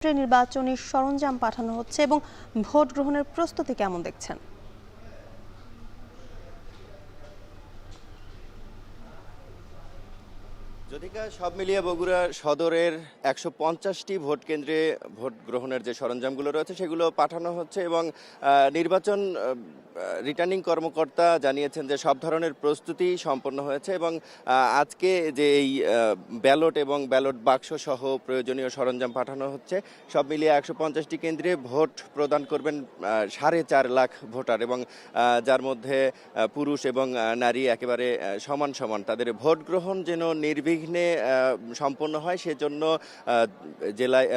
নির্বাচনী সরঞ্জাম পাঠানো হচ্ছে এবং ভোট গ্রহণের প্রস্তুতি কেমন দেখছেন? যদিকা সব মিলিয়ে বগুড়া সদরের ১৫০টি ভোট কেন্দ্রে ভোট গ্রহণের যে সরঞ্জামগুলো রয়েছে সেগুলো পাঠানো হচ্ছে এবং নির্বাচন রিটার্নিং কর্মকর্তা জানিয়েছেন যে সব ধরনের প্রস্তুতি সম্পন্ন হয়েছে এবং আজকে যে এই ব্যালট এবং ব্যালট বাক্স সহ প্রয়োজনীয় সরঞ্জাম পাঠানো হচ্ছে। সব মিলিয়ে ১৫০টি কেন্দ্রে ভোট প্রদান করবেন ৪.৫ লাখ ভোটার এবং যার মধ্যে পুরুষ এবং নারী একেবারে সমান সমান। তাদের ভোট গ্রহণ যেন নির্বিঘ্নে সম্পন্ন হয় সেজন্য জেলায়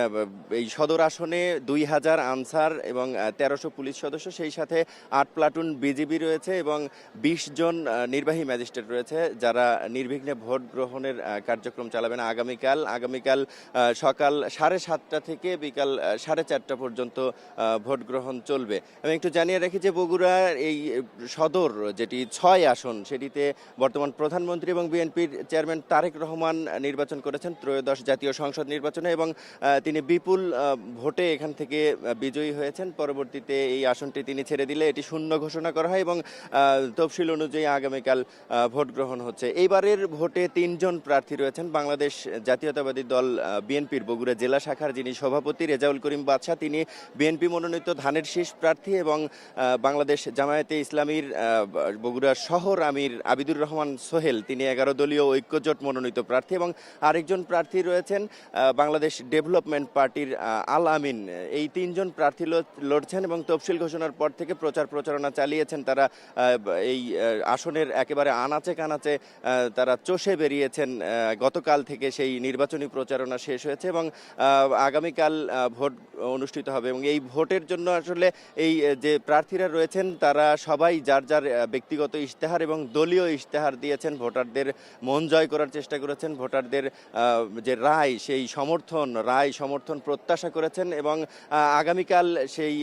এই সদর আসনে ২,০০০ আনসার এবং ১৩০০ পুলিশ সদস্য, সেই সাথে ৮ প্লাটুন বিজিবি রয়েছে এবং ২০ জন নির্বাহী ম্যাজিস্ট্রেট রয়েছে যারা নির্বিঘ্নে ভোট গ্রহণের কার্যক্রম চালাবেন। আগামীকাল সকাল ৭:৩০ থেকে বিকাল ৪:৩০ পর্যন্ত ভোট গ্রহণ চলবে। আমি একটু জানিয়ে রাখি যে বগুড়ার এই সদর যেটি ৬ আসন সেটিতে বর্তমান প্রধানমন্ত্রী এবং বিএনপির চেয়ারম্যান তারেক রহমান নির্বাচন করেছেন ত্রয়োদশ জাতীয় সংসদ নির্বাচনে এবং তিনি বিপুল ভোটে এখান থেকে বিজয়ী হয়েছেন। পরবর্তীতে এই আসনটি তিনি ছেড়ে দিলে এটি শূন্য ঘোষণা করা হয় এবং তফসিল অনুযায়ী আগামীকাল ভোট গ্রহণ হচ্ছে। এইবারের ভোটে ৩ জন প্রার্থী রয়েছেন। বাংলাদেশ জাতীয়তাবাদী দল বিএনপির বগুড়া জেলা শাখার যিনি সভাপতি রেজাউল করিম বাদশা, তিনি বিএনপি মনোনীত ধানের শীষ প্রার্থী এবং বাংলাদেশ জামায়াতে ইসলামীর বগুড়া শহর আমির আবিদুর রহমান সোহেল, তিনি ১১ দলীয় ঐক্যজোট মনোনীত প্রার্থী এবং আরেকজন প্রার্থী রয়েছেন বাংলাদেশ ডেভেলপমেন্ট পার্টির আল আমিন। এই ৩ জন প্রার্থী লড়ছেন এবং তফসিল ঘোষণার পর থেকে প্রচারণা চালিয়েছেন তারা। এই আসনের একেবারে আনাচে কানাচে তারা চষে বেরিয়েছেন। গতকাল থেকে সেই নির্বাচনী প্রচারণা শেষ হয়েছে এবং আগামীকাল ভোট অনুষ্ঠিত হবে এবং এই ভোটের জন্য আসলে এই যে প্রার্থীরা রয়েছেন তারা সবাই যার যার ব্যক্তিগত ইশতেহার এবং দলীয় ইশতেহার দিয়েছেন, ভোটারদের মন জয় করার চেষ্টা করেছেন, ভোটারদের যে রায় সমর্থন প্রত্যাশা করেছেন এবং আগামীকাল সেই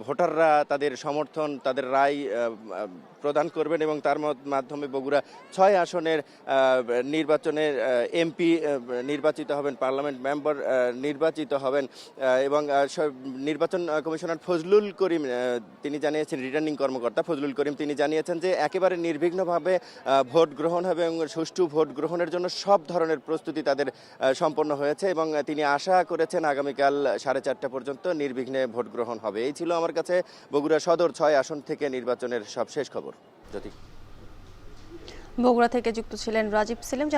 ভোটাররা তাদের সমর্থন, তাদের রায় প্রদান করবেন এবং তার মাধ্যমে বগুড়া ৬ আসনের নির্বাচনের এমপি নির্বাচিত হবেন, পার্লামেন্ট মেম্বার নির্বাচিত হবেন এবং নির্বাচন কমিশনার ফজলুল করিম তিনি জানিয়েছেন, রিটার্নিং কর্মকর্তা ফজলুল করিম তিনি জানিয়েছেন যে একেবারে নির্বিঘ্নভাবে ভোট গ্রহণ হবে এবং সুষ্ঠু ভোট গ্রহণের জন্য সব ধরনের প্রস্তুতি তাদের সম্পন্ন হয়েছে এবং তিনি আশা করেছেন আগামীকাল ৪:৩০ পর্যন্ত নির্বিঘ্নে ভোট গ্রহণ হবে। এই ছিল আমার কাছে বগুড়া সদর ৬ আসন থেকে নির্বাচনের সব শেষ খবর। বগুড়া থেকে যুক্ত ছিলেন রাজীব সেলিম।